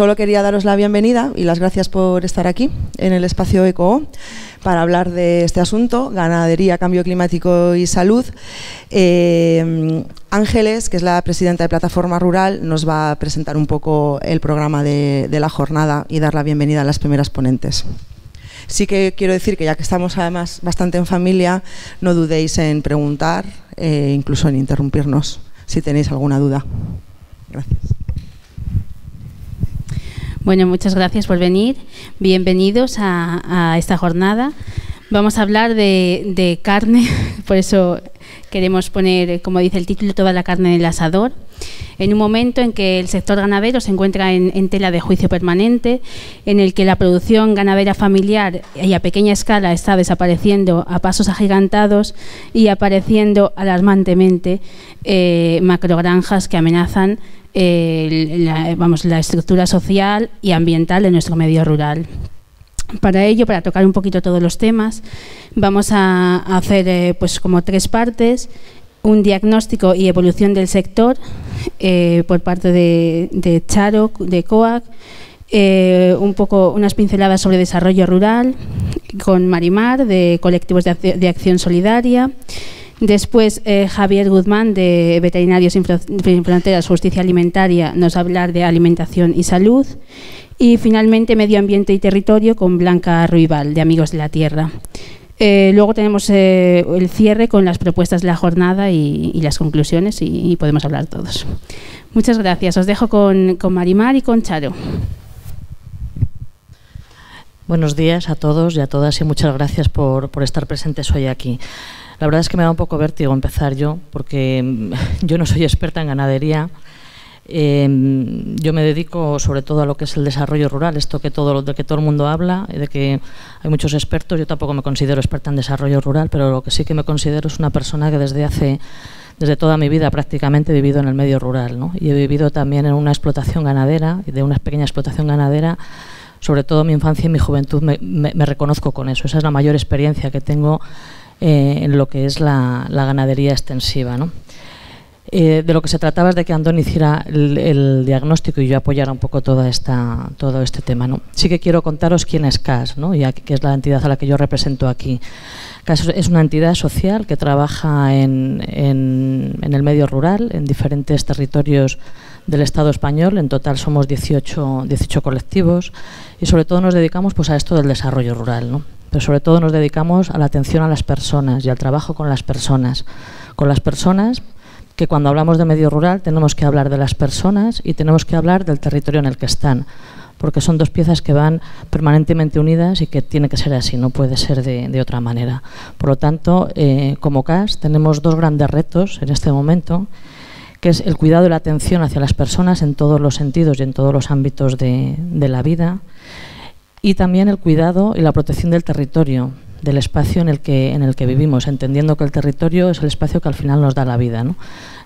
Solo quería daros la bienvenida y las gracias por estar aquí en el espacio ECOO para hablar de este asunto, ganadería, cambio climático y salud. Ángeles, que es la presidenta de Plataforma Rural, nos va a presentar un poco el programa de la jornada y dar la bienvenida a las primeras ponentes. Sí que quiero decir que ya que estamos además bastante en familia, no dudéis en preguntar, incluso en interrumpirnos si tenéis alguna duda. Gracias. Bueno, muchas gracias por venir. Bienvenidos a esta jornada. Vamos a hablar de carne, por eso queremos poner, como dice el título, toda la carne en el asador. En un momento en que el sector ganadero se encuentra en tela de juicio permanente, en el que la producción ganadera familiar y a pequeña escala está desapareciendo a pasos agigantados y apareciendo alarmantemente macrogranjas que amenazan la estructura social y ambiental de nuestro medio rural. Para ello, para tocar un poquito todos los temas, vamos a hacer pues como 3 partes: un diagnóstico y evolución del sector por parte de Charo, de COAC, un poco unas pinceladas sobre desarrollo rural con Marimar, de Colectivos de Acción Solidaria. Después, Javier Guzmán, de Veterinarios Sin Fronteras, Justicia Alimentaria, nos va a hablar de alimentación y salud. Y finalmente, Medio Ambiente y Territorio, con Blanca Ruibal, de Amigos de la Tierra. Luego tenemos el cierre con las propuestas de la jornada y las conclusiones, y podemos hablar todos. Muchas gracias. Os dejo con Marimar y con Charo. Buenos días a todos y a todas y muchas gracias por estar presentes hoy aquí. La verdad es que me da un poco vértigo empezar yo, porque yo no soy experta en ganadería. Yo me dedico sobre todo a lo que es el desarrollo rural, de que todo el mundo habla, de que hay muchos expertos. Yo tampoco me considero experta en desarrollo rural, pero lo que sí que me considero es una persona que desde toda mi vida prácticamente he vivido en el medio rural, ¿no? Y he vivido también en una explotación ganadera, de una pequeña explotación ganadera. Sobre todo mi infancia y mi juventud me reconozco con eso. Esa es la mayor experiencia que tengo en lo que es la ganadería extensiva, ¿no? De lo que se trataba es de que Andoni hiciera el diagnóstico y yo apoyara un poco todo este tema, ¿no? Sí que quiero contaros quién es CAS, ¿no? Y que es la entidad a la que yo represento aquí. CAS es una entidad social que trabaja en el medio rural, en diferentes territorios del Estado español. En total somos 18 colectivos y sobre todo nos dedicamos pues a esto del desarrollo rural, ¿no? Pero sobre todo nos dedicamos a la atención a las personas y al trabajo con las personas. Que cuando hablamos de medio rural tenemos que hablar de las personas y tenemos que hablar del territorio en el que están, porque son 2 piezas que van permanentemente unidas y que tiene que ser así, no puede ser de otra manera. Por lo tanto, como CAS tenemos 2 grandes retos en este momento, que es el cuidado y la atención hacia las personas en todos los sentidos y en todos los ámbitos de la vida, y también el cuidado y la protección del territorio, del espacio en el que vivimos, entendiendo que el territorio es el espacio que al final nos da la vida, ¿no?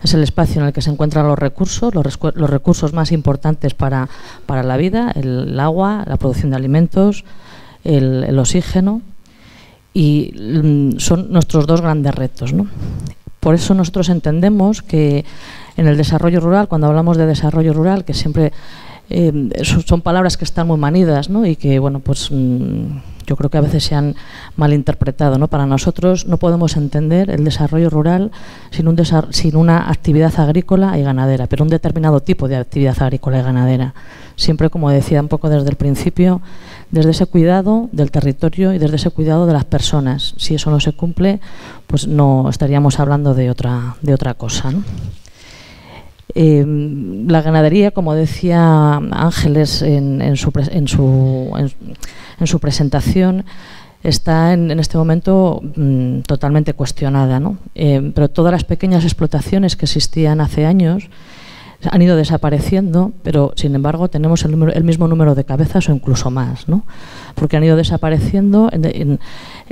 Es el espacio en el que se encuentran los recursos más importantes para la vida: el agua, la producción de alimentos, el oxígeno, y son nuestros 2 grandes retos, ¿no? Por eso nosotros entendemos que en el desarrollo rural, cuando hablamos de desarrollo rural, que siempre son palabras que están muy manidas, ¿no? Y que, bueno, pues yo creo que a veces se han malinterpretado, ¿no? Para nosotros no podemos entender el desarrollo rural sin una actividad agrícola y ganadera, pero un determinado tipo de actividad agrícola y ganadera. Siempre, como decía un poco desde el principio, desde ese cuidado del territorio y desde ese cuidado de las personas. Si eso no se cumple, pues no estaríamos hablando de otra cosa, ¿no? La ganadería, como decía Ángeles en su presentación, está en este momento totalmente cuestionada, ¿no? Pero todas las pequeñas explotaciones que existían hace años han ido desapareciendo, pero sin embargo tenemos el mismo número de cabezas o incluso más, ¿no? Porque han ido desapareciendo en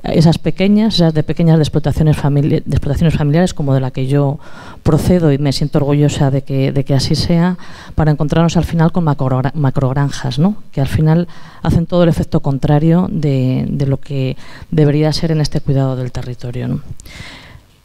esas pequeñas explotaciones familiares, como de la que yo procedo, y me siento orgullosa de que así sea, para encontrarnos al final con macrogranjas, ¿no? Que al final hacen todo el efecto contrario de lo que debería ser en este cuidado del territorio, ¿no?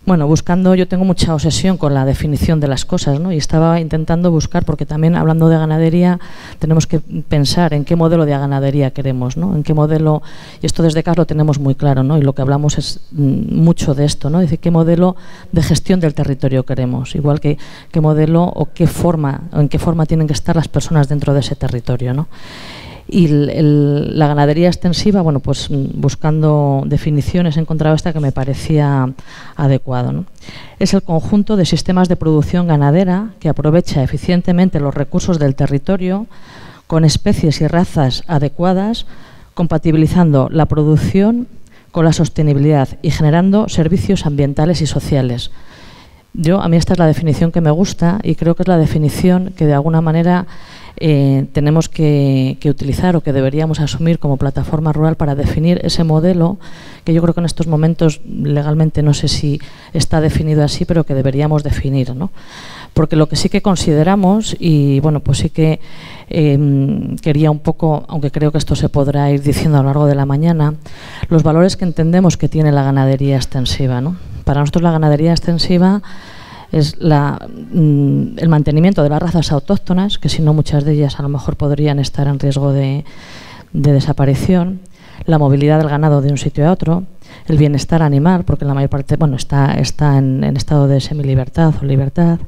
Bueno, buscando, yo tengo mucha obsesión con la definición de las cosas, ¿no? Y estaba intentando buscar, porque también hablando de ganadería tenemos que pensar en qué modelo de ganadería queremos, ¿no? En qué modelo, y esto desde CAS lo tenemos muy claro, ¿no? Y lo que hablamos es mucho de esto, ¿no? Dice qué modelo de gestión del territorio queremos, igual que qué modelo o qué forma, o en qué forma tienen que estar las personas dentro de ese territorio, ¿no? Y la ganadería extensiva, bueno, pues buscando definiciones he encontrado esta que me parecía adecuado, ¿no? Es el conjunto de sistemas de producción ganadera que aprovecha eficientemente los recursos del territorio con especies y razas adecuadas, compatibilizando la producción con la sostenibilidad y generando servicios ambientales y sociales. A mí esta es la definición que me gusta y creo que es la definición que de alguna manera tenemos que utilizar o que deberíamos asumir como plataforma rural para definir ese modelo que yo creo que en estos momentos legalmente no sé si está definido así, pero que deberíamos definir, ¿no? Porque lo que sí que consideramos, y bueno, pues sí que quería un poco, aunque creo que esto se podrá ir diciendo a lo largo de la mañana, los valores que entendemos que tiene la ganadería extensiva, ¿no? Para nosotros la ganadería extensiva es el mantenimiento de las razas autóctonas, que si no muchas de ellas a lo mejor podrían estar en riesgo de desaparición, la movilidad del ganado de un sitio a otro, el bienestar animal, porque la mayor parte está en estado de semilibertad o libertad,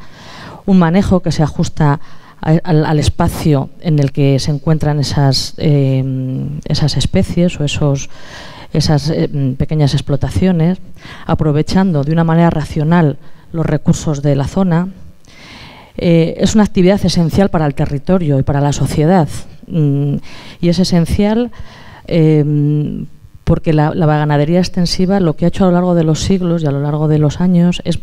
un manejo que se ajusta al espacio en el que se encuentran esas especies o esas pequeñas explotaciones, aprovechando de una manera racional los recursos de la zona. Es una actividad esencial para el territorio y para la sociedad, y es esencial porque la ganadería extensiva lo que ha hecho a lo largo de los siglos y a lo largo de los años es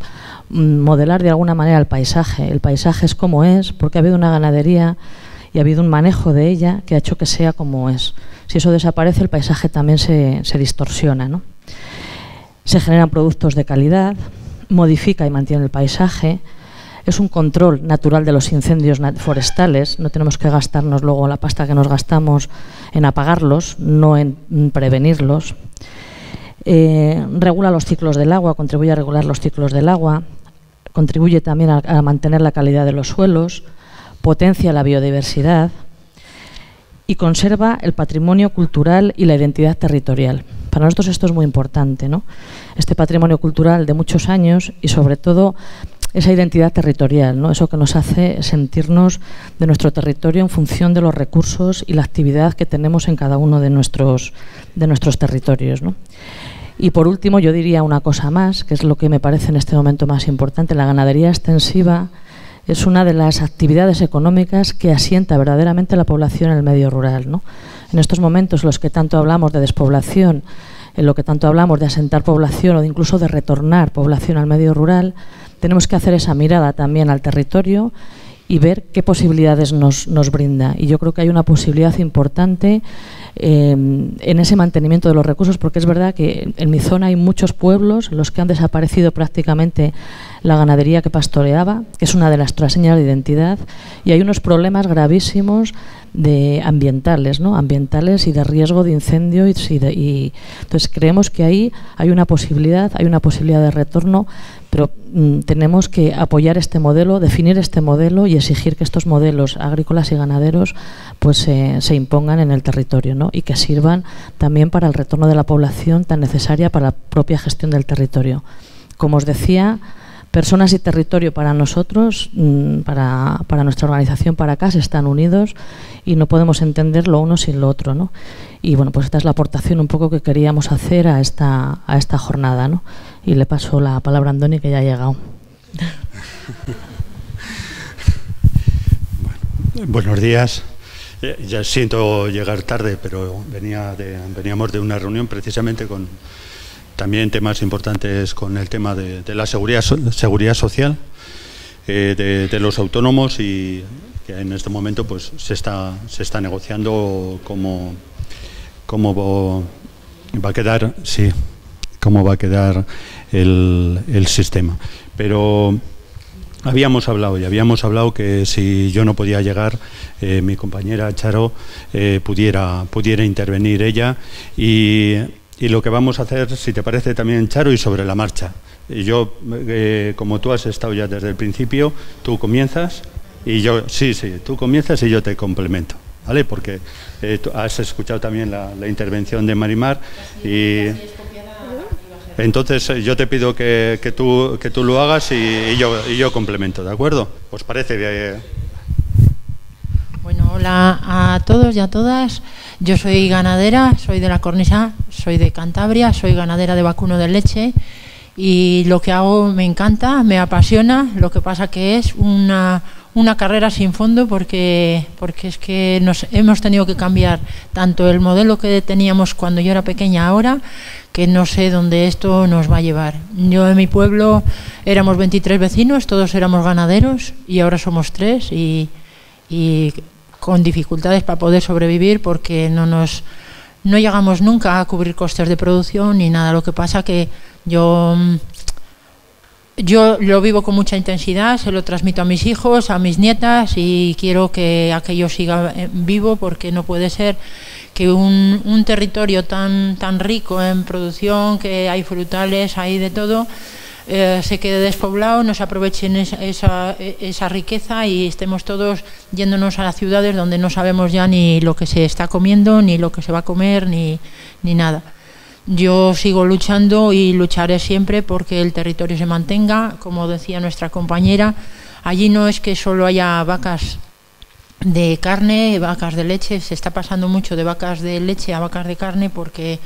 modelar de alguna manera el paisaje. El paisaje es como es porque ha habido una ganadería y ha habido un manejo de ella que ha hecho que sea como es. Si eso desaparece, el paisaje también se distorsiona, ¿no? Se generan productos de calidad, modifica y mantiene el paisaje, es un control natural de los incendios forestales, no tenemos que gastarnos luego la pasta que nos gastamos en apagarlos, no en prevenirlos. Regula los ciclos del agua, contribuye a regular los ciclos del agua, contribuye también a mantener la calidad de los suelos, potencia la biodiversidad y conserva el patrimonio cultural y la identidad territorial. Para nosotros esto es muy importante, ¿no? Este patrimonio cultural de muchos años y sobre todo esa identidad territorial, ¿no? Eso que nos hace sentirnos de nuestro territorio en función de los recursos y la actividad que tenemos en cada uno de nuestros territorios, ¿no? Y por último yo diría una cosa más, que es lo que me parece en este momento más importante. La ganadería extensiva es una de las actividades económicas que asienta verdaderamente la población en el medio rural, ¿no? En estos momentos en los que tanto hablamos de despoblación, en lo que tanto hablamos de asentar población o de incluso de retornar población al medio rural, tenemos que hacer esa mirada también al territorio y ver qué posibilidades nos brinda. Y yo creo que hay una posibilidad importante en ese mantenimiento de los recursos, porque es verdad que en mi zona hay muchos pueblos en los que han desaparecido prácticamente la ganadería que pastoreaba, que es una de las señas de identidad, y hay unos problemas gravísimos ambientales, ¿no? Ambientales y de riesgo de incendio y entonces creemos que ahí hay una posibilidad de retorno, pero tenemos que apoyar este modelo, definir este modelo y exigir que estos modelos agrícolas y ganaderos pues se impongan en el territorio, ¿no? Y que sirvan también para el retorno de la población tan necesaria para la propia gestión del territorio. Como os decía, personas y territorio para nosotros, para nuestra organización, para CAS, están unidos y no podemos entender lo uno sin lo otro, ¿no? Y bueno, pues esta es la aportación un poco que queríamos hacer a esta jornada, ¿no? Y le paso la palabra a Andoni, que ya ha llegado. Bueno, buenos días. Ya siento llegar tarde, pero veníamos de una reunión precisamente con también temas importantes con el tema de la seguridad social de los autónomos, y que en este momento pues se está negociando cómo va a quedar, sí, cómo va a quedar el sistema. Pero habíamos hablado que si yo no podía llegar, mi compañera Charo pudiera intervenir ella, y y lo que vamos a hacer, si te parece también, Charo, y sobre la marcha. Y yo, como tú has estado ya desde el principio, tú comienzas y yo, sí, tú comienzas y yo te complemento, ¿vale? Porque tú has escuchado también la intervención de Marimar y entonces yo te pido que tú lo hagas y yo complemento, ¿de acuerdo? ¿Os parece? Bueno, hola a todos y a todas. Yo soy ganadera, soy de la Cornisa, soy de Cantabria, soy ganadera de vacuno de leche y lo que hago me encanta, me apasiona. Lo que pasa que es una carrera sin fondo porque es que hemos tenido que cambiar tanto el modelo que teníamos cuando yo era pequeña ahora, que no sé dónde esto nos va a llevar. Yo en mi pueblo éramos 23 vecinos, todos éramos ganaderos y ahora somos 3 y con dificultades para poder sobrevivir porque no llegamos nunca a cubrir costes de producción ni nada. Lo que pasa que yo lo vivo con mucha intensidad, se lo transmito a mis hijos, a mis nietas y quiero que aquello siga vivo porque no puede ser que un territorio tan rico en producción, que hay frutales, hay de todo, se quede despoblado, no se aprovechen esa riqueza y estemos todos yéndonos a las ciudades donde no sabemos ya ni lo que se está comiendo, ni lo que se va a comer, ni nada. Yo sigo luchando y lucharé siempre porque el territorio se mantenga. Como decía nuestra compañera, allí no es que solo haya vacas de carne, vacas de leche, se está pasando mucho de vacas de leche a vacas de carne porque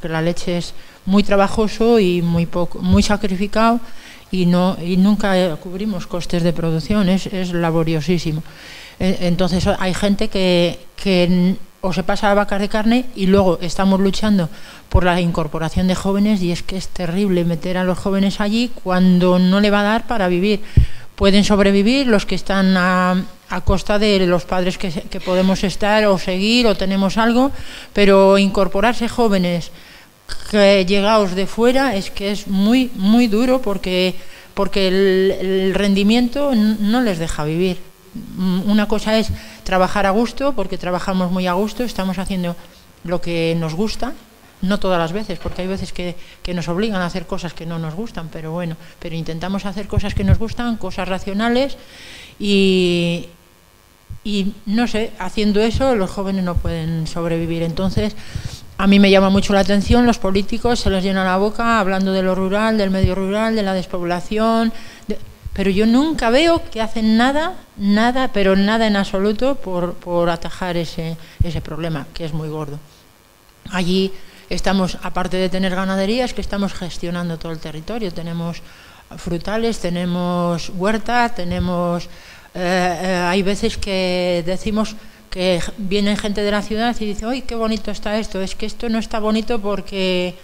la leche es muy trabajoso y muy sacrificado y nunca cubrimos costes de producción, es laboriosísimo. Entonces hay gente que o se pasa a vacas de carne y luego estamos luchando por la incorporación de jóvenes y es que es terrible meter a los jóvenes allí cuando no le va a dar para vivir. Pueden sobrevivir los que están a costa de los padres que podemos estar o seguir o tenemos algo, pero incorporarse jóvenes llegados de fuera es que es muy, muy duro porque el rendimiento no les deja vivir. Una cosa es trabajar a gusto, porque trabajamos muy a gusto, estamos haciendo lo que nos gusta, no todas las veces, porque hay veces que nos obligan a hacer cosas que no nos gustan, pero bueno, pero intentamos hacer cosas que nos gustan, cosas racionales y no sé, haciendo eso los jóvenes no pueden sobrevivir. Entonces a mí me llama mucho la atención, los políticos se les llena la boca hablando de lo rural, del medio rural, de la despoblación, pero yo nunca veo que hacen nada, pero nada en absoluto por atajar ese problema, que es muy gordo. Allí estamos, aparte de tener ganaderías, que estamos gestionando todo el territorio. Tenemos frutales, tenemos huerta, tenemos... hay veces que decimos que viene gente de la ciudad y dice, ¡ay, qué bonito está esto! Es que esto no está bonito porque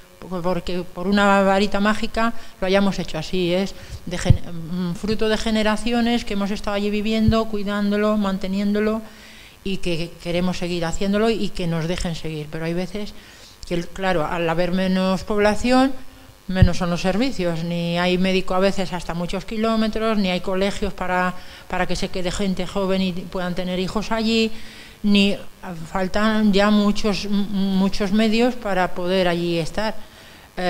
por una varita mágica lo hayamos hecho así, es fruto de generaciones que hemos estado allí viviendo, cuidándolo, manteniéndolo y que queremos seguir haciéndolo y que nos dejen seguir. Pero hay veces que, claro, al haber menos población, menos son los servicios, ni hay médico a veces hasta muchos kilómetros, ni hay colegios para que se quede gente joven y puedan tener hijos allí, ni faltan ya muchos medios para poder allí estar.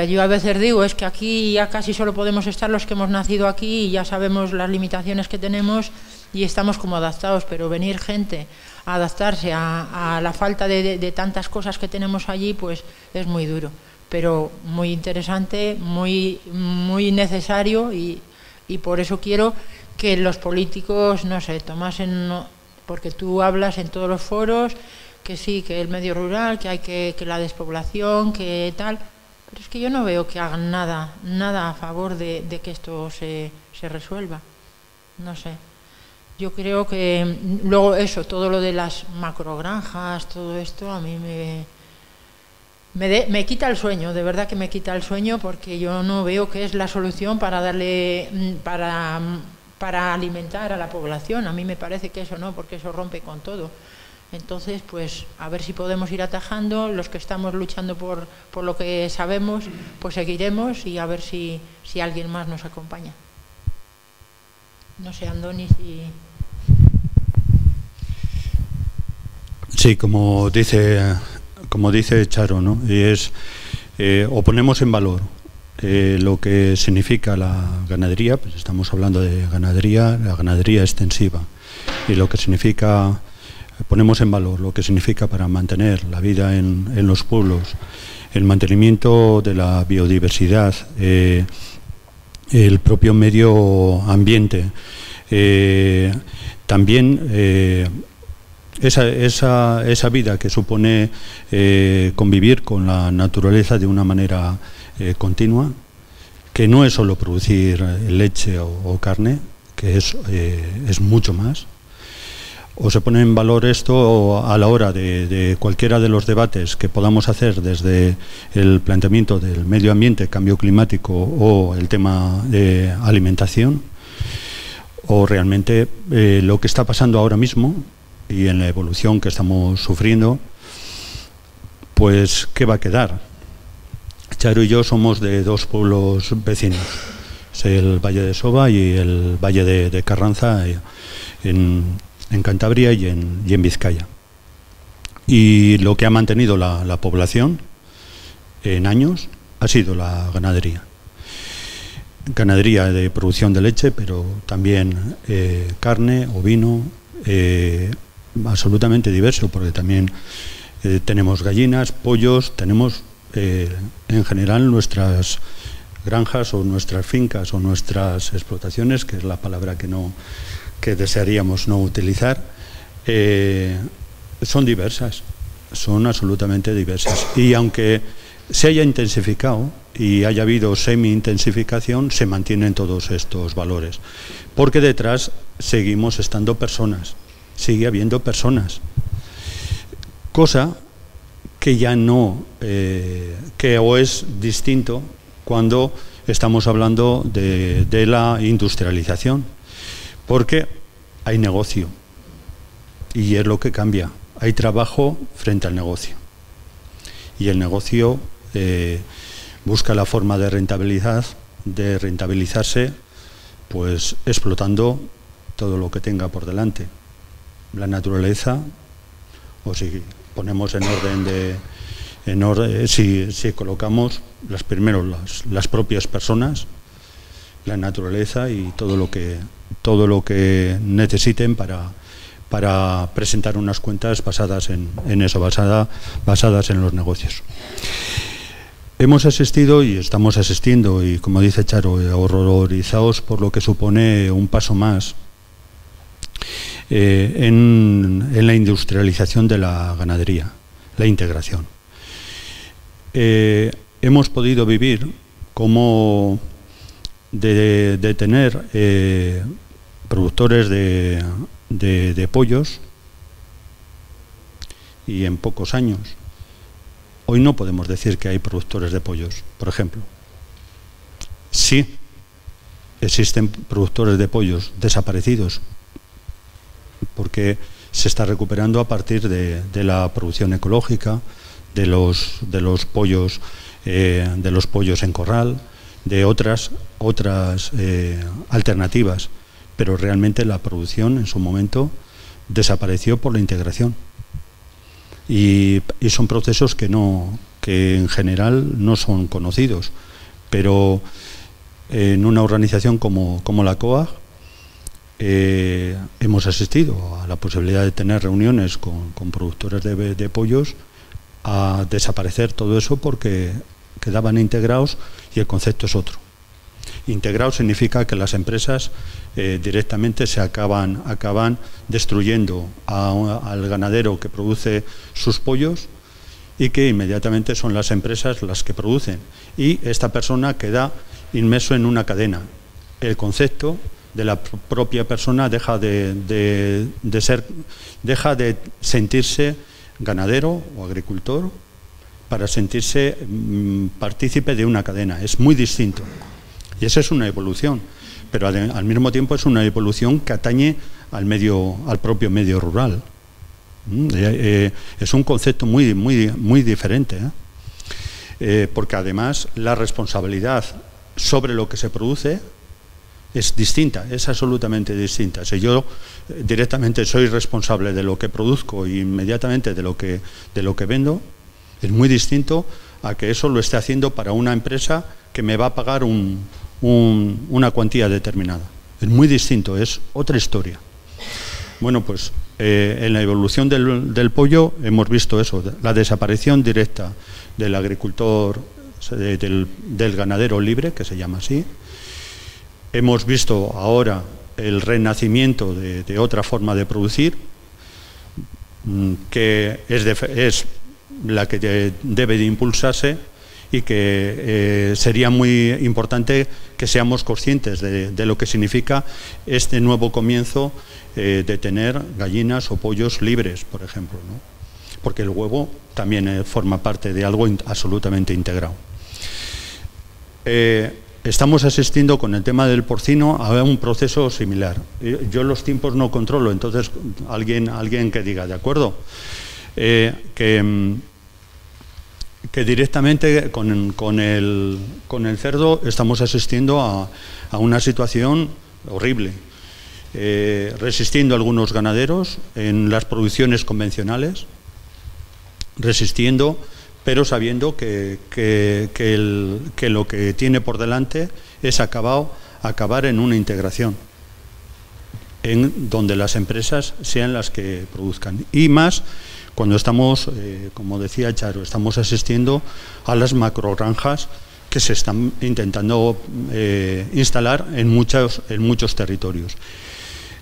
Yo a veces digo, es que aquí ya casi solo podemos estar los que hemos nacido aquí y ya sabemos las limitaciones que tenemos y estamos como adaptados, pero venir gente a adaptarse a la falta de tantas cosas que tenemos allí, pues es muy duro, pero muy interesante, muy necesario y por eso quiero que los políticos, no sé, tomasen, porque tú hablas en todos los foros, que sí, que el medio rural, que hay que la despoblación, que tal... Pero es que yo no veo que hagan nada a favor de que esto se resuelva. No sé. Yo creo que luego eso, todo lo de las macrogranjas, todo esto a mí me quita el sueño, de verdad que me quita el sueño porque yo no veo que es la solución para alimentar a la población. A mí me parece que eso no, porque eso rompe con todo. Entonces, pues, a ver si podemos ir atajando, los que estamos luchando por lo que sabemos, pues seguiremos y a ver si alguien más nos acompaña. No sé, Andoni, si... Sí, como dice Charo, ¿no? Y es o ponemos en valor lo que significa la ganadería, pues estamos hablando de ganadería, la ganadería extensiva, y lo que significa, ponemos en valor lo que significa para mantener la vida en los pueblos, el mantenimiento de la biodiversidad, el propio medio ambiente, también esa vida que supone convivir con la naturaleza de una manera continua, que no es solo producir leche o carne, que es mucho más. O se pone en valor esto a la hora de cualquiera de los debates que podamos hacer, desde el planteamiento del medio ambiente, cambio climático o el tema de alimentación, o realmente lo que está pasando ahora mismo y en la evolución que estamos sufriendo, pues ¿qué va a quedar? Charo y yo somos de dos pueblos vecinos, es el Valle de Soba y el Valle de Carranza, en Cantabria y en Vizcaya. Y lo que ha mantenido la población en años ha sido la ganadería. Ganadería de producción de leche, pero también carne, ovino, absolutamente diverso, porque también tenemos gallinas, pollos, tenemos en general nuestras granjas o nuestras fincas o nuestras explotaciones, que es la palabra que desearíamos no utilizar, son diversas, son absolutamente diversas. Y aunque se haya intensificado y haya habido semi-intensificación, se mantienen todos estos valores, porque detrás seguimos estando personas, sigue habiendo personas, cosa que ya no, que o es distinto cuando estamos hablando de la industrialización, porque hay negocio y es lo que cambia, hay trabajo frente al negocio, y el negocio busca la forma de rentabilizarse, pues explotando todo lo que tenga por delante, la naturaleza, o si ponemos en orden, si colocamos las propias personas, la naturaleza y todo lo que necesiten para presentar unas cuentas basadas en eso, basadas en los negocios. Hemos asistido y estamos asistiendo, y como dice Charo, horrorizados por lo que supone un paso más en la industrialización de la ganadería, la integración. Hemos podido vivir como de tener productores de pollos, y en pocos años, hoy no podemos decir que hay productores de pollos, por ejemplo. Sí, existen productores de pollos desaparecidos, porque se está recuperando a partir de la producción ecológica, de los pollos en corral, de otras alternativas, pero realmente la producción en su momento desapareció por la integración, y son procesos que en general no son conocidos, pero en una organización como la COAG hemos asistido a la posibilidad de tener reuniones con productores de pollos, a desaparecer todo eso porque quedaban integrados, y el concepto es otro. Integrado significa que las empresas directamente se acaban destruyendo al ganadero que produce sus pollos, y que inmediatamente son las empresas las que producen, y esta persona queda inmerso en una cadena. El concepto de la propia persona deja de sentirse ganadero o agricultor para sentirse partícipe de una cadena. Es muy distinto, y esa es una evolución, pero al mismo tiempo es una evolución que atañe al propio medio rural. Es un concepto muy diferente, porque además la responsabilidad sobre lo que se produce es distinta, es absolutamente distinta. Si yo directamente soy responsable de lo que produzco e inmediatamente de lo que vendo, es muy distinto a que eso lo esté haciendo para una empresa que me va a pagar una cuantía determinada. Es muy distinto, es otra historia. Bueno, pues en la evolución del pollo hemos visto eso, la desaparición directa del agricultor, del ganadero libre, que se llama así. Hemos visto ahora el renacimiento de otra forma de producir, que es la que debe de impulsarse, y que sería muy importante que seamos conscientes de lo que significa este nuevo comienzo de tener gallinas o pollos libres, por ejemplo, ¿no? Porque el huevo también forma parte de algo absolutamente integrado. Estamos asistiendo con el tema del porcino a un proceso similar. Yo los tiempos no controlo, entonces alguien que diga, de acuerdo, que directamente con el cerdo estamos asistiendo a una situación horrible, resistiendo algunos ganaderos en las producciones convencionales, resistiendo, pero sabiendo que lo que tiene por delante es acabar en una integración, en donde las empresas sean las que produzcan. Y más cuando estamos, como decía Charo, estamos asistiendo a las macrogranjas que se están intentando instalar en muchos territorios.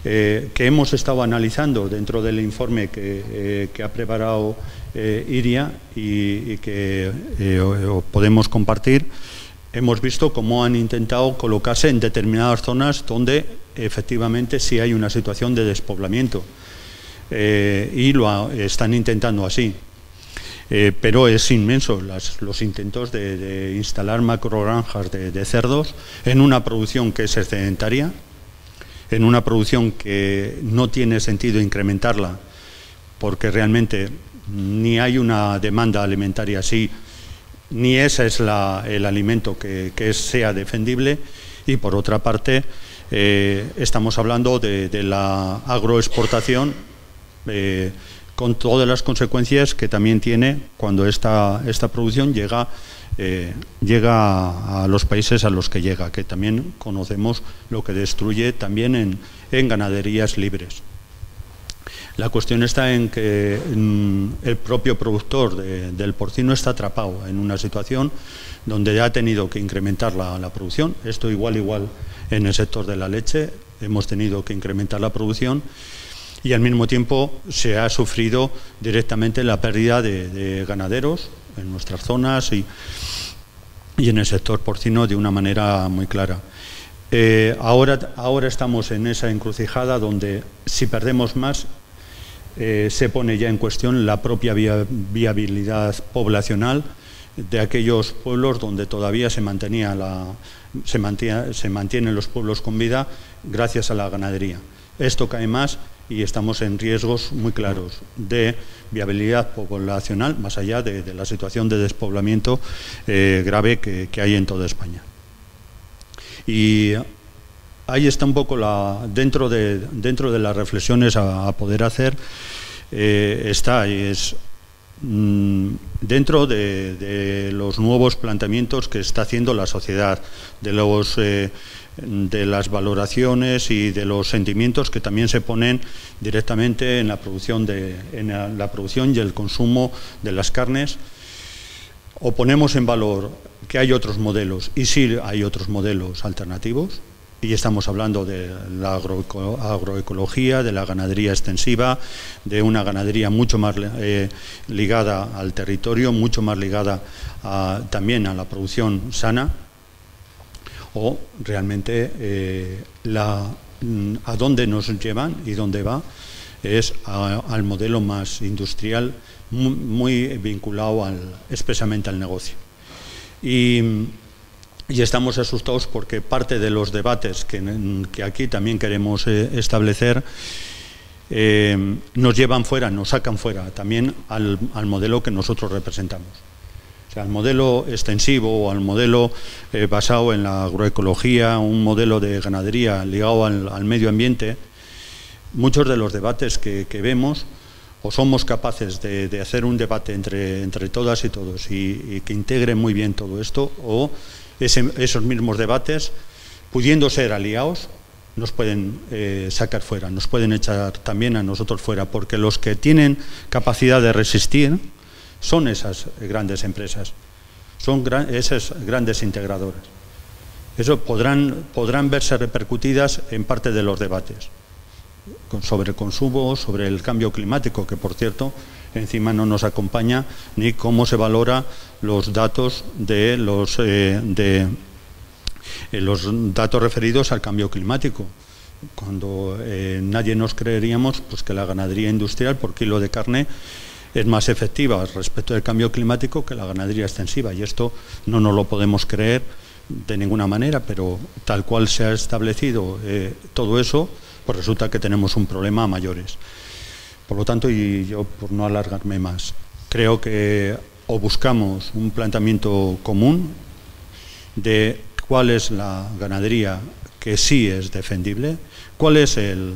Que hemos estado analizando dentro del informe que ha preparado Iria y que podemos compartir. Hemos visto cómo han intentado colocarse en determinadas zonas donde efectivamente sí hay una situación de despoblamiento, y lo están intentando así. Pero es inmenso los intentos de instalar macrogranjas de cerdos en una producción que es excedentaria, en una producción que no tiene sentido incrementarla, porque realmente ni hay una demanda alimentaria así, ni ese es el alimento que sea defendible. Y por otra parte, estamos hablando de la agroexportación, con todas las consecuencias que también tiene cuando esta producción llega a los países a los que llega, que también conocemos lo que destruye también en ganaderías libres. La cuestión está en que el propio productor del porcino está atrapado en una situación donde ha tenido que incrementar la producción. Esto igual en el sector de la leche, hemos tenido que incrementar la producción, y al mismo tiempo se ha sufrido directamente la pérdida de ganaderos en nuestras zonas y en el sector porcino de una manera muy clara. Ahora estamos en esa encrucijada donde, si perdemos más, se pone ya en cuestión la propia viabilidad poblacional de aquellos pueblos donde todavía se mantienen los pueblos con vida gracias a la ganadería. Esto cae más y estamos en riesgos muy claros de viabilidad poblacional, más allá de la situación de despoblamiento grave que hay en toda España. Y ahí está un poco dentro de las reflexiones a poder hacer, dentro de los nuevos planteamientos que está haciendo la sociedad, de las valoraciones y de los sentimientos que también se ponen directamente en la producción y el consumo de las carnes. O ponemos en valor que hay otros modelos, y sí hay otros modelos alternativos, y estamos hablando de la agroecología, de la ganadería extensiva, de una ganadería mucho más ligada al territorio, mucho más ligada también a la producción sana, o realmente a dónde nos llevan y dónde va es al modelo más industrial, muy vinculado expresamente al negocio. Y estamos asustados porque parte de los debates que aquí también queremos establecer nos llevan fuera, nos sacan fuera también al modelo que nosotros representamos. O sea, al modelo extensivo o al modelo basado en la agroecología, un modelo de ganadería ligado al medio ambiente. Muchos de los debates que vemos o somos capaces de hacer un debate entre todas y todos y que integre muy bien todo esto, o esos mismos debates, pudiendo ser aliados, nos pueden sacar fuera, nos pueden echar también a nosotros fuera, porque los que tienen capacidad de resistir son esas grandes empresas, son esas grandes integradoras. Eso podrán verse repercutidas en parte de los debates sobre el consumo, sobre el cambio climático, que por cierto encima no nos acompaña ni cómo se valora los datos de los datos referidos al cambio climático, cuando nadie nos creeríamos pues que la ganadería industrial por kilo de carne es más efectiva respecto del cambio climático que la ganadería extensiva, y esto no nos lo podemos creer de ninguna manera, pero tal cual se ha establecido todo eso, pues resulta que tenemos un problema a mayores. Por lo tanto, y yo por no alargarme más, creo que o buscamos un planteamiento común de cuál es la ganadería que sí es defendible, cuál es el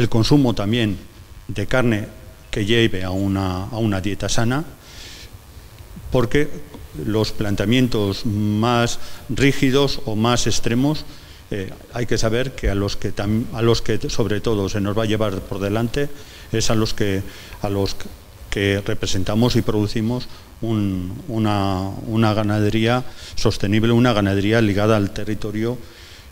consumo también de carne que lleve a una dieta sana, porque los planteamientos más rígidos o más extremos hay que saber que a los que sobre todo se nos va a llevar por delante es a los que representamos y producimos una ganadería sostenible, una ganadería ligada al territorio,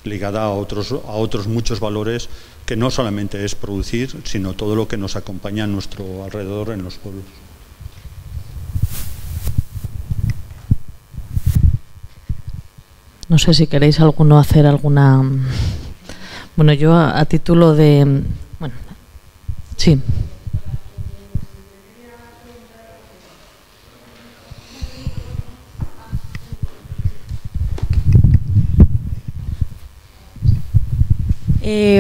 ligada a otros muchos valores, que no solamente es producir, sino todo lo que nos acompaña a nuestro alrededor en los pueblos. No sé si queréis alguno hacer alguna... Bueno, yo a título de... Bueno, sí.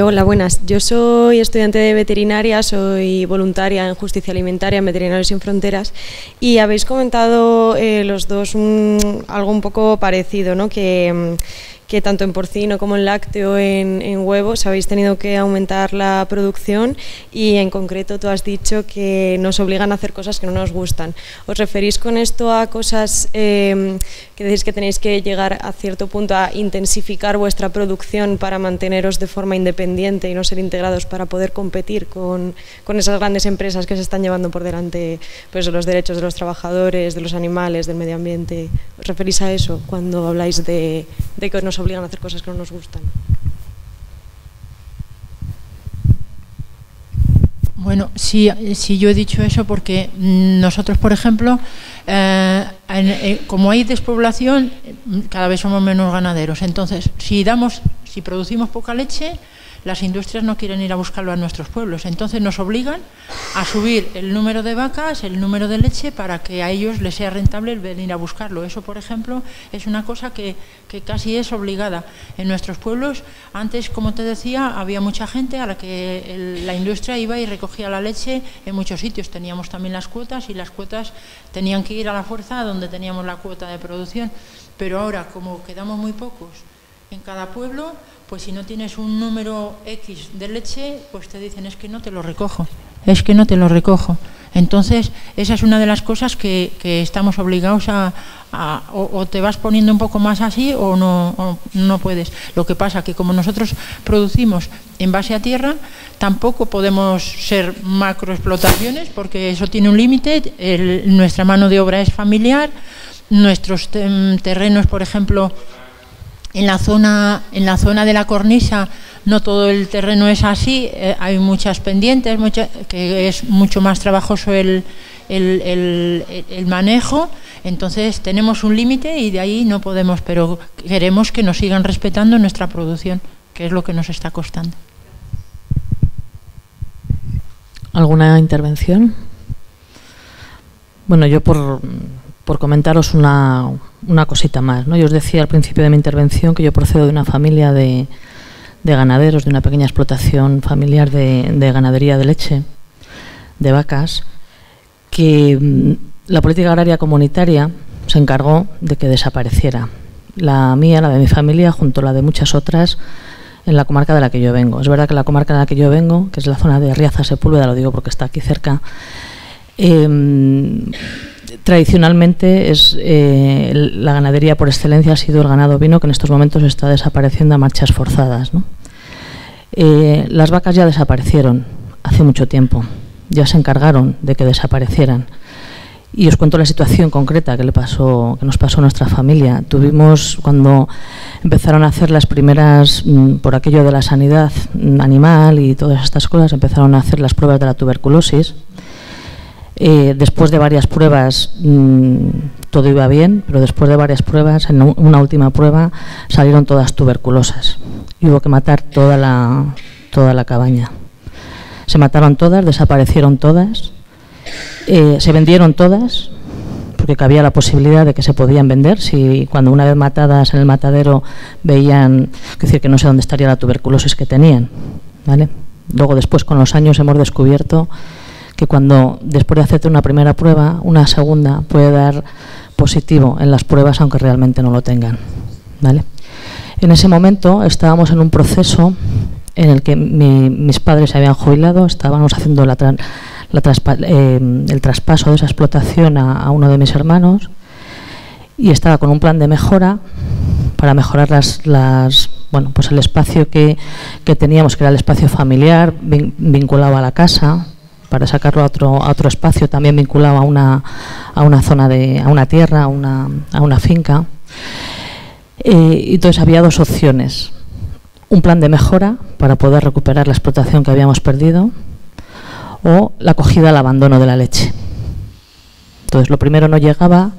Hola, buenas. Yo soy estudiante de veterinaria, soy voluntaria en Justicia Alimentaria en Veterinarios Sin Fronteras, y habéis comentado los dos algo un poco parecido, ¿no? Que tanto en porcino como en lácteo, en huevos, habéis tenido que aumentar la producción, y en concreto tú has dicho que nos obligan a hacer cosas que no nos gustan. ¿Os referís con esto a cosas que decís que tenéis que llegar a cierto punto a intensificar vuestra producción para manteneros de forma independiente y no ser integrados para poder competir con esas grandes empresas que se están llevando por delante pues, los derechos de los trabajadores, de los animales, del medio ambiente? ¿Os referís a eso cuando habláis de que nos obligan a hacer cosas que no nos gustan? Bueno, sí, yo he dicho eso porque nosotros, por ejemplo, como hay despoblación, cada vez somos menos ganaderos. Entonces, si producimos poca leche, las industrias no quieren ir a buscarlo a nuestros pueblos. Entonces nos obligan a subir el número de vacas, el número de leche, para que a ellos les sea rentable el venir a buscarlo. Eso, por ejemplo, es una cosa que casi es obligada. En nuestros pueblos, antes, como te decía, había mucha gente a la que la industria iba y recogía la leche en muchos sitios. Teníamos también las cuotas, y las cuotas tenían que ir a la fuerza donde teníamos la cuota de producción. Pero ahora, como quedamos muy pocos en cada pueblo, pues si no tienes un número X de leche, pues te dicen, es que no te lo recojo, es que no te lo recojo. Entonces, esa es una de las cosas que estamos obligados o te vas poniendo un poco más así o no puedes. Lo que pasa que como nosotros producimos en base a tierra, tampoco podemos ser macroexplotaciones, porque eso tiene un límite. Nuestra mano de obra es familiar, nuestros terrenos, por ejemplo, en la zona de la cornisa, no todo el terreno es así, hay muchas pendientes, que es mucho más trabajoso el manejo. Entonces tenemos un límite y de ahí no podemos, pero queremos que nos sigan respetando nuestra producción, que es lo que nos está costando. ¿Alguna intervención? Bueno, yo por comentaros una cosita más, ¿no? Yo os decía al principio de mi intervención que yo procedo de una familia de ganaderos, de una pequeña explotación familiar de ganadería de leche, de vacas, que la política agraria comunitaria se encargó de que desapareciera. La mía, la de mi familia, junto a la de muchas otras, en la comarca de la que yo vengo. Es verdad que la comarca de la que yo vengo, que es la zona de Riaza-Sepúlveda, lo digo porque está aquí cerca, tradicionalmente la ganadería por excelencia ha sido el ganado ovino, que en estos momentos está desapareciendo a marchas forzadas, ¿no? Las vacas ya desaparecieron hace mucho tiempo, ya se encargaron de que desaparecieran. Y os cuento la situación concreta que nos pasó a nuestra familia. Tuvimos, cuando empezaron a hacer las primeras, por aquello de la sanidad animal y todas estas cosas, empezaron a hacer las pruebas de la tuberculosis. Después de varias pruebas todo iba bien, pero después de varias pruebas, en una última prueba, salieron todas tuberculosas. Y hubo que matar toda la cabaña. Se mataron todas, desaparecieron todas. Se vendieron todas, porque cabía la posibilidad de que se podían vender, si cuando una vez matadas en el matadero veían, es decir, que no sé dónde estaría la tuberculosis que tenían, ¿vale? Luego después con los años hemos descubierto que cuando después de hacerte una primera prueba, una segunda puede dar positivo en las pruebas aunque realmente no lo tengan, ¿vale? En ese momento estábamos en un proceso en el que mis padres se habían jubilado, estábamos haciendo el traspaso de esa explotación a uno de mis hermanos y estaba con un plan de mejora para mejorar el espacio que teníamos, que era el espacio familiar, vinculado a la casa, para sacarlo a otro espacio también vinculado a una zona a una tierra, a una finca. Y entonces había dos opciones: un plan de mejora para poder recuperar la explotación que habíamos perdido, o la acogida al abandono de la leche. Entonces lo primero no llegaba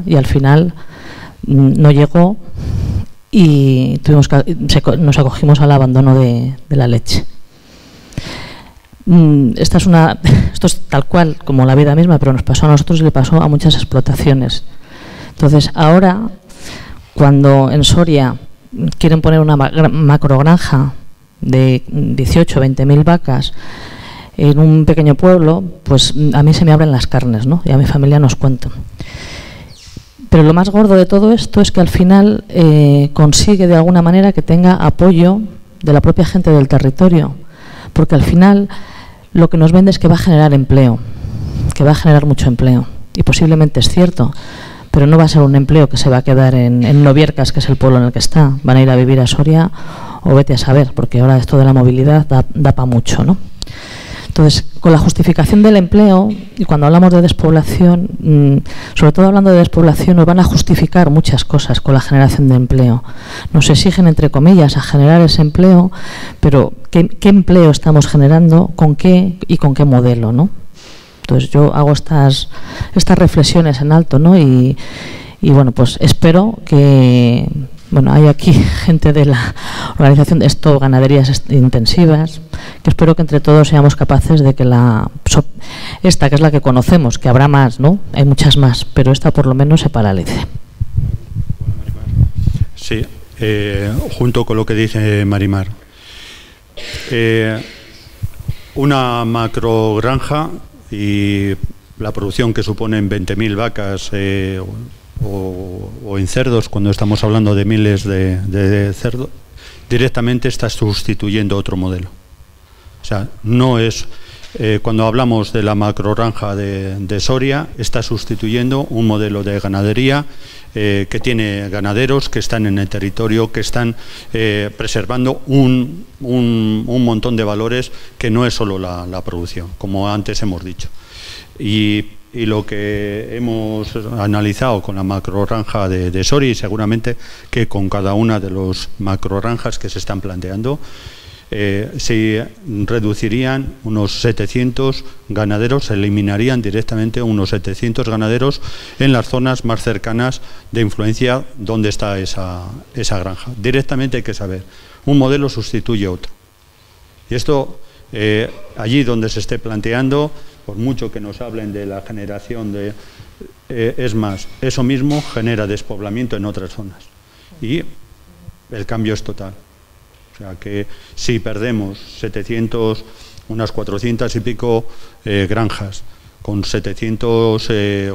y al final no llegó y nos acogimos al abandono de la leche. Esto es tal cual como la vida misma, pero nos pasó a nosotros y le pasó a muchas explotaciones. Entonces ahora, cuando en Soria quieren poner una macrogranja de 18 o 20.000 vacas en un pequeño pueblo, pues a mí se me abren las carnes, ¿no? Y a mi familia nos cuento. Pero lo más gordo de todo esto es que al final consigue de alguna manera que tenga apoyo de la propia gente del territorio, porque al final lo que nos vende es que va a generar empleo, que va a generar mucho empleo, y posiblemente es cierto, pero no va a ser un empleo que se va a quedar en Noviercas, que es el pueblo en el que está. Van a ir a vivir a Soria o vete a saber, porque ahora esto de la movilidad da para mucho, ¿no? Entonces, con la justificación del empleo, y cuando hablamos de despoblación, sobre todo hablando de despoblación, nos van a justificar muchas cosas con la generación de empleo. Nos exigen, entre comillas, a generar ese empleo, pero ¿qué empleo estamos generando? ¿Con qué y con qué modelo, no? Entonces yo hago estas reflexiones en alto, ¿no? Y bueno, pues espero que, bueno, hay aquí gente de la organización de esto, ganaderías intensivas, que espero que entre todos seamos capaces de que esta, que es la que conocemos, que habrá más, ¿no? Hay muchas más, pero esta por lo menos se paralice. Sí, junto con lo que dice Marimar. Una macrogranja y la producción que suponen 20.000 vacas o en cerdos, cuando estamos hablando de miles de cerdos, directamente está sustituyendo otro modelo. O sea, no es, cuando hablamos de la macrogranja de Soria, está sustituyendo un modelo de ganadería que tiene ganaderos que están en el territorio, que están preservando un montón de valores que no es solo la producción, como antes hemos dicho. Y lo que hemos analizado con la macrogranja de Soria, y seguramente que con cada una de las macrogranjas que se están planteando, se reducirían unos 700 ganaderos, se eliminarían directamente unos 700 ganaderos en las zonas más cercanas de influencia donde está esa granja. Directamente hay que saber, un modelo sustituye otro. Y esto, allí donde se esté planteando, por mucho que nos hablen de la generación es más, eso mismo genera despoblamiento en otras zonas. Y el cambio es total. O sea que si perdemos 700, unas 400 y pico granjas, con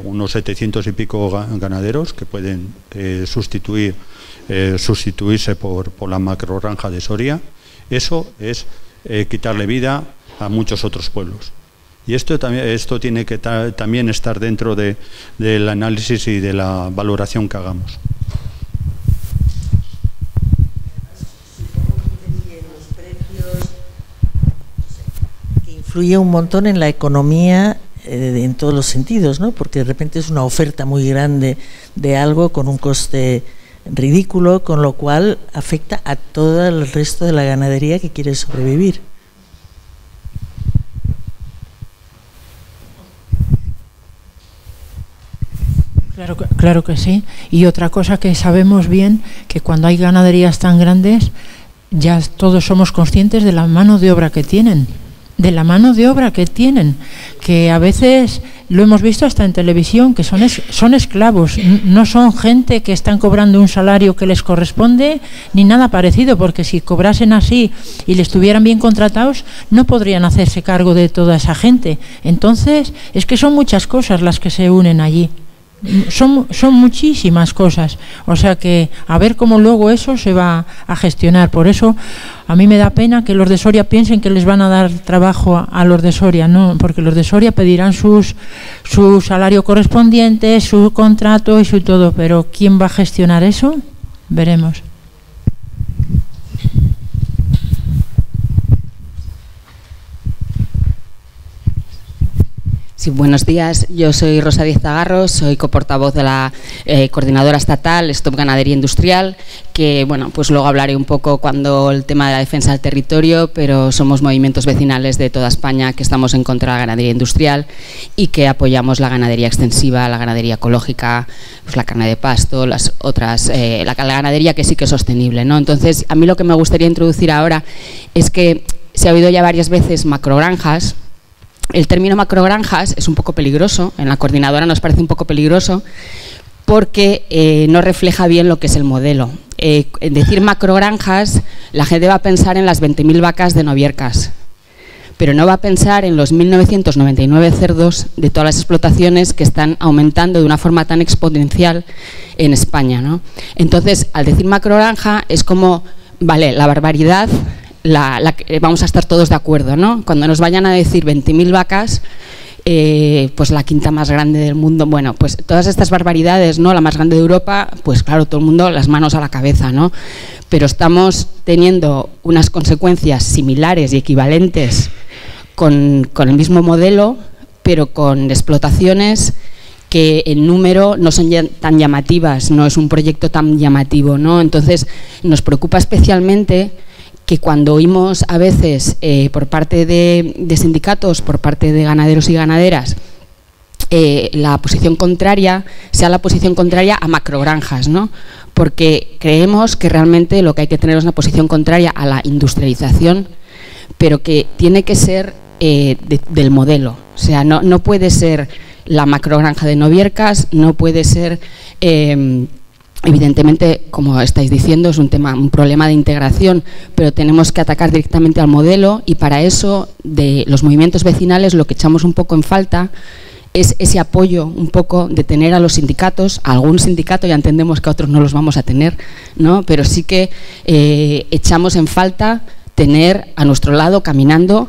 unos 700 y pico ganaderos que pueden sustituirse por la macrogranja de Soria. Eso es quitarle vida a muchos otros pueblos. Y esto tiene que también estar dentro del análisis y de la valoración que hagamos. Que influye un montón en la economía en todos los sentidos, ¿no? Porque de repente es una oferta muy grande de algo con un coste ridículo, con lo cual afecta a todo el resto de la ganadería que quiere sobrevivir. Claro que sí. Y otra cosa que sabemos bien, que cuando hay ganaderías tan grandes, ya todos somos conscientes de la mano de obra que tienen. Que a veces lo hemos visto hasta en televisión, que son esclavos, no son gente que están cobrando un salario que les corresponde ni nada parecido, porque si cobrasen así y le estuvieran bien contratados, no podrían hacerse cargo de toda esa gente. Entonces, es que son muchas cosas las que se unen allí. Son muchísimas cosas, o sea que a ver cómo luego eso se va a gestionar. Por eso a mí me da pena que los de Soria piensen que les van a dar trabajo a los de Soria, no, porque los de Soria pedirán su salario correspondiente, su contrato y su todo, pero ¿quién va a gestionar eso? Veremos. Sí, buenos días. Yo soy Rosa Díez Zagarro, soy coportavoz de la coordinadora estatal Stop Ganadería Industrial, que bueno, pues luego hablaré un poco cuando el tema de la defensa del territorio, pero somos movimientos vecinales de toda España que estamos en contra de la ganadería industrial y que apoyamos la ganadería extensiva, la ganadería ecológica, pues la carne de pasto, las otras, la ganadería que sí que es sostenible, ¿no? Entonces, a mí lo que me gustaría introducir ahora es que se ha oído ya varias veces macrogranjas. El término macrogranjas es un poco peligroso, en la coordinadora nos parece un poco peligroso porque no refleja bien lo que es el modelo. En decir macrogranjas, la gente va a pensar en las 20.000 vacas de Noviercas, pero no va a pensar en los 1.999 cerdos de todas las explotaciones que están aumentando de una forma tan exponencial en España, ¿no? Entonces, al decir macrogranja es como, vale, la barbaridad... vamos a estar todos de acuerdo, ¿no? Cuando nos vayan a decir 20.000 vacas, pues la quinta más grande del mundo, bueno, pues todas estas barbaridades, ¿no? La más grande de Europa, pues claro, todo el mundo las manos a la cabeza, ¿no? Pero estamos teniendo unas consecuencias similares y equivalentes con el mismo modelo, pero con explotaciones que en número no son tan llamativas, no es un proyecto tan llamativo, ¿no? Entonces, nos preocupa especialmente que cuando oímos a veces por parte de sindicatos, por parte de ganaderos y ganaderas, la posición contraria sea la posición contraria a macrogranjas, ¿no? Porque creemos que realmente lo que hay que tener es una posición contraria a la industrialización, pero que tiene que ser del modelo. O sea, no puede ser la macrogranja de Noviercas, no puede ser... evidentemente, como estáis diciendo, es un problema de integración, pero tenemos que atacar directamente al modelo y para eso de los movimientos vecinales lo que echamos un poco en falta es ese apoyo un poco de tener a los sindicatos, a algún sindicato, ya entendemos que a otros no los vamos a tener, ¿no? Pero sí que echamos en falta tener a nuestro lado caminando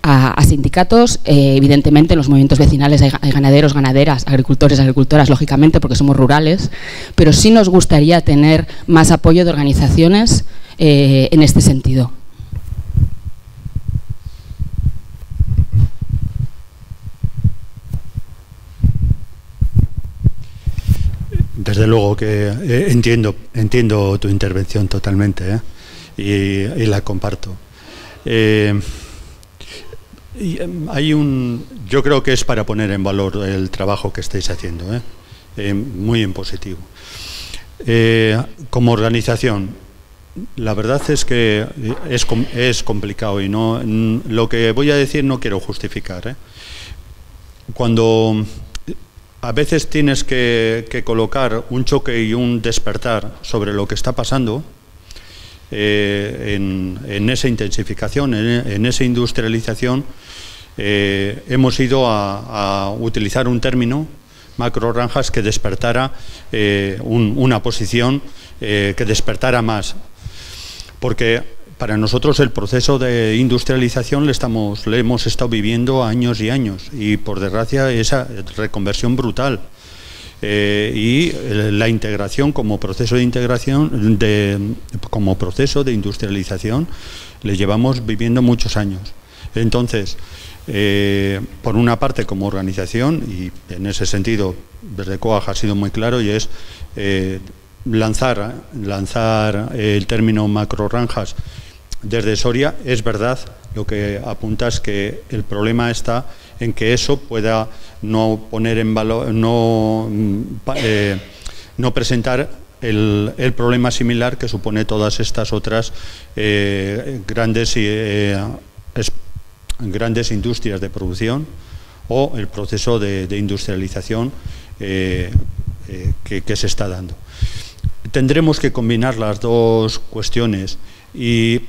a sindicatos, evidentemente en los movimientos vecinales hay ganaderos, ganaderas, agricultores, agricultoras, lógicamente porque somos rurales, pero sí nos gustaría tener más apoyo de organizaciones en este sentido. Desde luego que entiendo tu intervención totalmente, y la comparto. Yo creo que es para poner en valor el trabajo que estáis haciendo, muy en positivo. Como organización, la verdad es que es complicado y no lo que voy a decir no quiero justificar. Cuando a veces tienes que colocar un choque y un despertar sobre lo que está pasando, en esa intensificación, en esa industrialización, hemos ido a utilizar un término, macrogranjas, que despertara una posición que despertara más. Porque para nosotros el proceso de industrialización le hemos estado viviendo años y años, y por desgracia esa reconversión brutal. Y la integración como proceso de integración, como proceso de industrialización, le llevamos viviendo muchos años. Entonces, por una parte, como organización, y en ese sentido desde COAG ha sido muy claro, y es lanzar el término macrogranjas desde Soria. Es verdad lo que apuntas, que el problema está en que eso pueda no poner en valor, no presentar el problema similar que supone todas estas otras grandes industrias de producción, o el proceso de industrialización que se está dando. Tendremos que combinar las dos cuestiones, y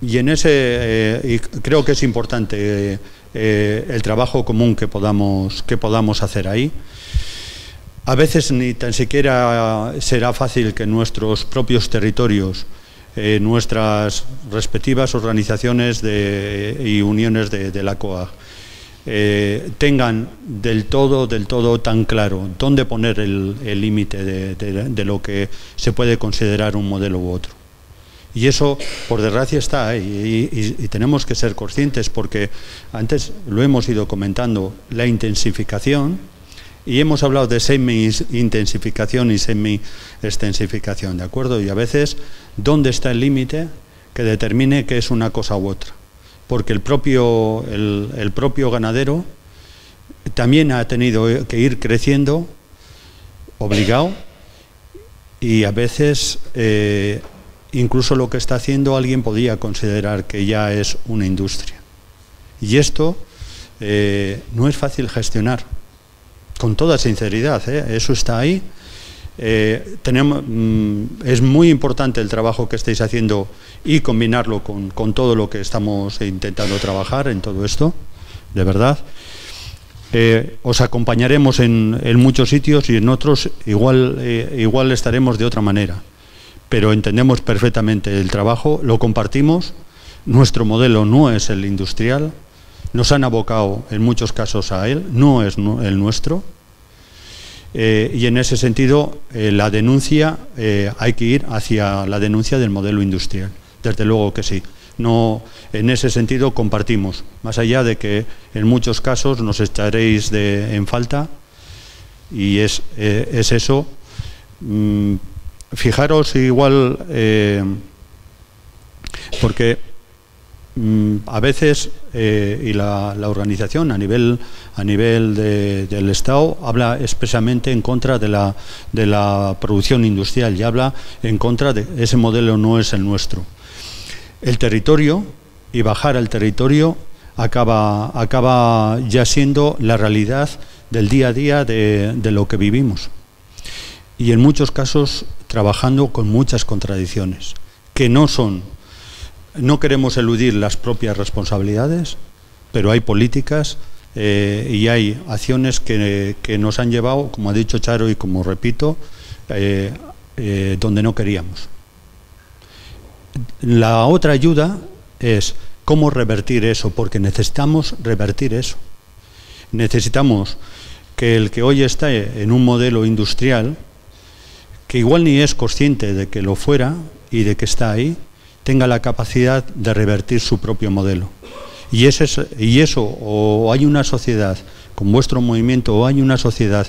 en ese y creo que es importante el trabajo común que podamos hacer ahí. A veces ni tan siquiera será fácil que nuestros propios territorios, nuestras respectivas organizaciones y uniones de la COAG, tengan del todo tan claro dónde poner el límite de lo que se puede considerar un modelo u otro. Y eso, por desgracia, está ahí, y tenemos que ser conscientes, porque antes lo hemos ido comentando, la intensificación, y hemos hablado de semi-intensificación y semi-extensificación, ¿de acuerdo? Y a veces, ¿dónde está el límite que determine qué es una cosa u otra? Porque el propio ganadero también ha tenido que ir creciendo, obligado, y a veces incluso lo que está haciendo alguien podría considerar que ya es una industria. Y esto no es fácil gestionar, con toda sinceridad, eso está ahí. Es muy importante el trabajo que estáis haciendo y combinarlo con todo lo que estamos intentando trabajar en todo esto, de verdad. Os acompañaremos en muchos sitios, y en otros igual estaremos de otra manera, pero entendemos perfectamente el trabajo, lo compartimos. Nuestro modelo no es el industrial, nos han abocado en muchos casos a él, no es el nuestro. Y en ese sentido, la denuncia, hay que ir hacia la denuncia del modelo industrial, desde luego que sí. No, en ese sentido compartimos, más allá de que en muchos casos nos echaréis en falta, y es eso. Fijaros igual, porque a veces y la organización a nivel del Estado habla expresamente en contra de la producción industrial, y habla en contra de ese modelo, no es el nuestro. El territorio, y bajar al territorio, acaba ya siendo la realidad del día a día de lo que vivimos, y en muchos casos trabajando con muchas contradicciones que no queremos eludir las propias responsabilidades, pero hay políticas y hay acciones que nos han llevado, como ha dicho Charo y como repito, donde no queríamos. La otra ayuda es cómo revertir eso, porque necesitamos revertir eso. Necesitamos que el que hoy está en un modelo industrial, que igual ni es consciente de que lo fuera y de que está ahí, tenga la capacidad de revertir su propio modelo. Y eso, o hay una sociedad con vuestro movimiento, o hay una sociedad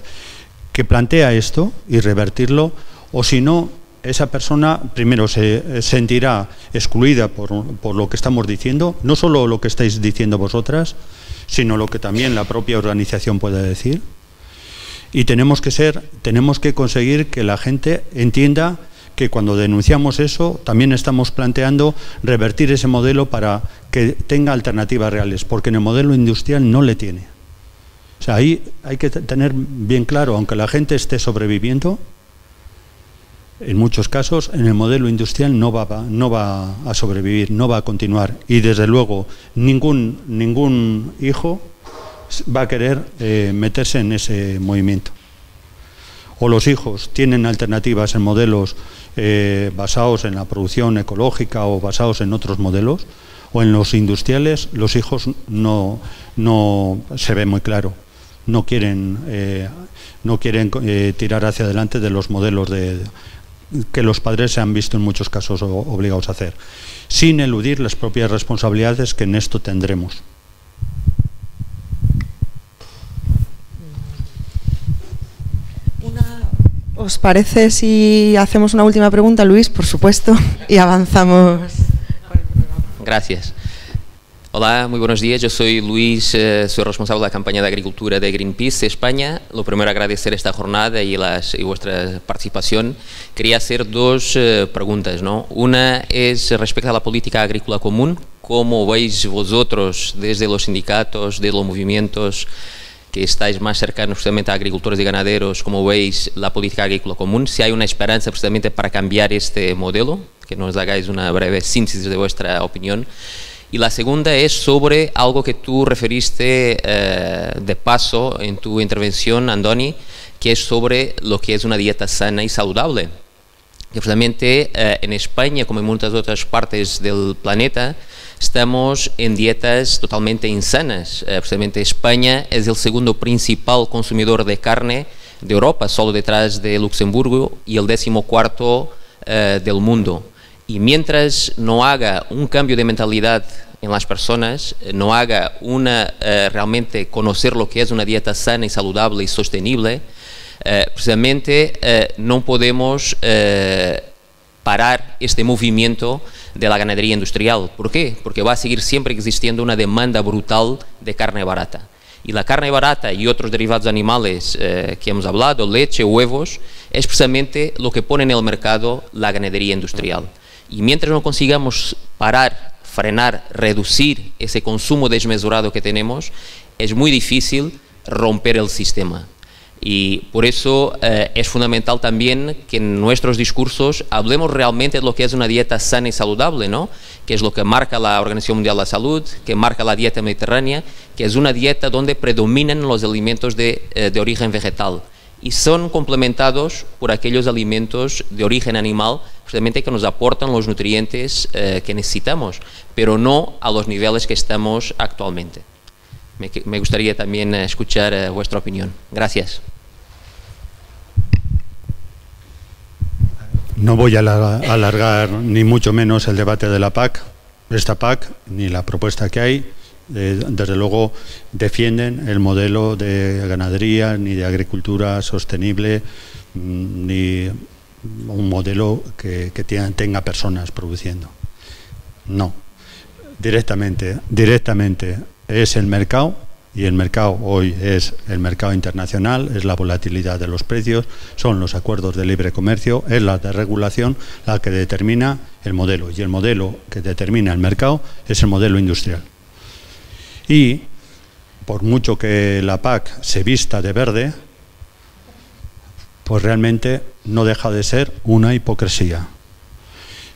que plantea esto y revertirlo, o si no, esa persona primero se sentirá excluida por lo que estamos diciendo, no solo lo que estáis diciendo vosotras, sino lo que también la propia organización puede decir. Y tenemos que conseguir que la gente entienda que cuando denunciamos eso, también estamos planteando revertir ese modelo para que tenga alternativas reales, porque en el modelo industrial no le tiene. O sea, ahí hay que tener bien claro, aunque la gente esté sobreviviendo, en muchos casos, en el modelo industrial no va a sobrevivir, no va a continuar. Y desde luego, ningún hijo va a querer meterse en ese movimiento. O los hijos tienen alternativas en modelos basados en la producción ecológica o basados en otros modelos, o en los industriales, los hijos no se ve muy claro. No quieren tirar hacia adelante de los modelos que los padres se han visto en muchos casos obligados a hacer, sin eludir las propias responsabilidades que en esto tendremos. ¿Os parece si hacemos una última pregunta, Luis? Por supuesto, y avanzamos. Gracias. Hola, muy buenos días. Yo soy Luis, soy responsable de la campaña de agricultura de Greenpeace España. Lo primero, agradecer esta jornada y vuestra participación. Quería hacer dos preguntas, ¿no? Una es respecto a la política agrícola común. ¿Cómo veis vosotros, desde los sindicatos, de los movimientos que estáis más cercanos justamente a agricultores y ganaderos, cómo veis la política agrícola común? Si hay una esperanza precisamente para cambiar este modelo, que nos hagáis una breve síntesis de vuestra opinión. Y la segunda es sobre algo que tú referiste de paso en tu intervención, Andoni, que es sobre lo que es una dieta sana y saludable. Que precisamente en España, como en muchas otras partes del planeta, estamos en dietas totalmente insanas. Precisamente España es el segundo principal consumidor de carne de Europa, solo detrás de Luxemburgo, y el 14º del mundo. Y mientras no haga un cambio de mentalidad en las personas, no haga realmente conocer lo que es una dieta sana y saludable y sostenible, precisamente no podemos parar este movimiento de la ganadería industrial. ¿Por qué? Porque va a seguir siempre existiendo una demanda brutal de carne barata. Y la carne barata y otros derivados animales que hemos hablado, leche, huevos, es precisamente lo que pone en el mercado la ganadería industrial. Y mientras no consigamos parar, frenar, reducir ese consumo desmesurado que tenemos, es muy difícil romper el sistema. Y por eso es fundamental también que en nuestros discursos hablemos realmente de lo que es una dieta sana y saludable, ¿no? Que es lo que marca la Organización Mundial de la Salud, que marca la dieta mediterránea, que es una dieta donde predominan los alimentos de origen vegetal y son complementados por aquellos alimentos de origen animal, justamente que nos aportan los nutrientes que necesitamos, pero no a los niveles que estamos actualmente. Me gustaría también escuchar vuestra opinión. Gracias. No voy a alargar ni mucho menos el debate de la PAC. Esta PAC, ni la propuesta que hay, desde luego defienden el modelo de ganadería ni de agricultura sostenible, ni un modelo que tenga personas produciendo. No. Directamente es el mercado, y el mercado hoy es el mercado internacional, es la volatilidad de los precios, son los acuerdos de libre comercio, es la desregulación la que determina el modelo, y el modelo que determina el mercado es el modelo industrial. Y por mucho que la PAC se vista de verde, pues realmente no deja de ser una hipocresía.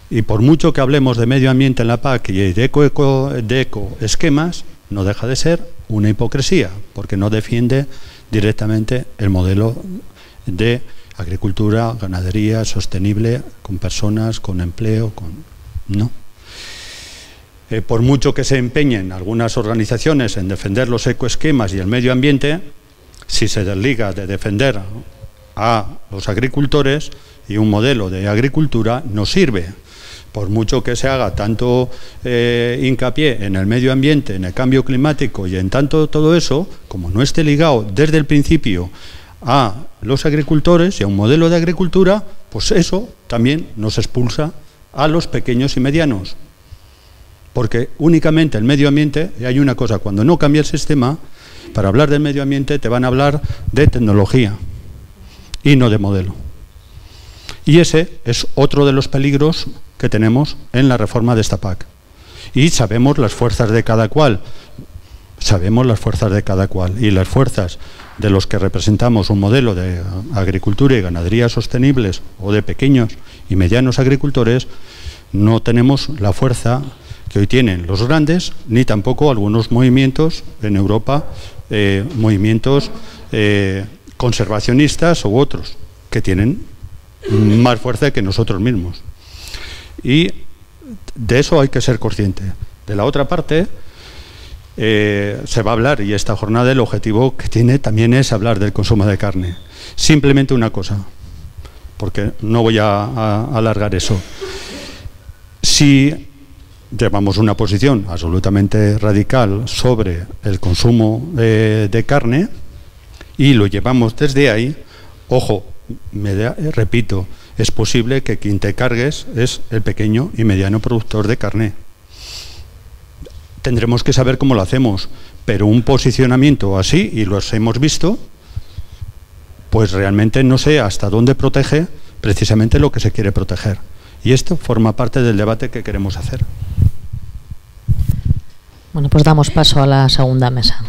Y por mucho que hablemos de medio ambiente en la PAC y de ecoesquemas, no deja de ser una hipocresía, porque no defiende directamente el modelo de agricultura, ganadería sostenible, con personas, con empleo, no. Por mucho que se empeñen algunas organizaciones en defender los ecoesquemas y el medio ambiente, si se desliga de defender a los agricultores y un modelo de agricultura, no sirve. Por mucho que se haga tanto hincapié en el medio ambiente, en el cambio climático y en tanto todo eso, como no esté ligado desde el principio a los agricultores y a un modelo de agricultura, pues eso también nos expulsa a los pequeños y medianos. Porque únicamente el medio ambiente, y hay una cosa, cuando no cambia el sistema, para hablar del medio ambiente te van a hablar de tecnología y no de modelo. Y ese es otro de los peligros que tenemos en la reforma de esta PAC. Y sabemos las fuerzas de cada cual. sabemos las fuerzas de cada cual, y las fuerzas de los que representamos un modelo de agricultura y ganadería sostenibles, o de pequeños y medianos agricultores, no tenemos la fuerza que hoy tienen los grandes, ni tampoco algunos movimientos en Europa, movimientos conservacionistas u otros, que tienen más fuerza que nosotros mismos. Y de eso hay que ser consciente. De la otra parte, se va a hablar, y esta jornada el objetivo que tiene también es hablar del consumo de carne. Simplemente una cosa, porque no voy a alargar eso. Si llevamos una posición absolutamente radical sobre el consumo de carne y lo llevamos desde ahí, ojo, repito, es posible que quien te cargues es el pequeño y mediano productor de carne. Tendremos que saber cómo lo hacemos, pero un posicionamiento así, y los hemos visto, pues realmente no sé hasta dónde protege precisamente lo que se quiere proteger. Y esto forma parte del debate que queremos hacer. Bueno, pues damos paso a la segunda mesa.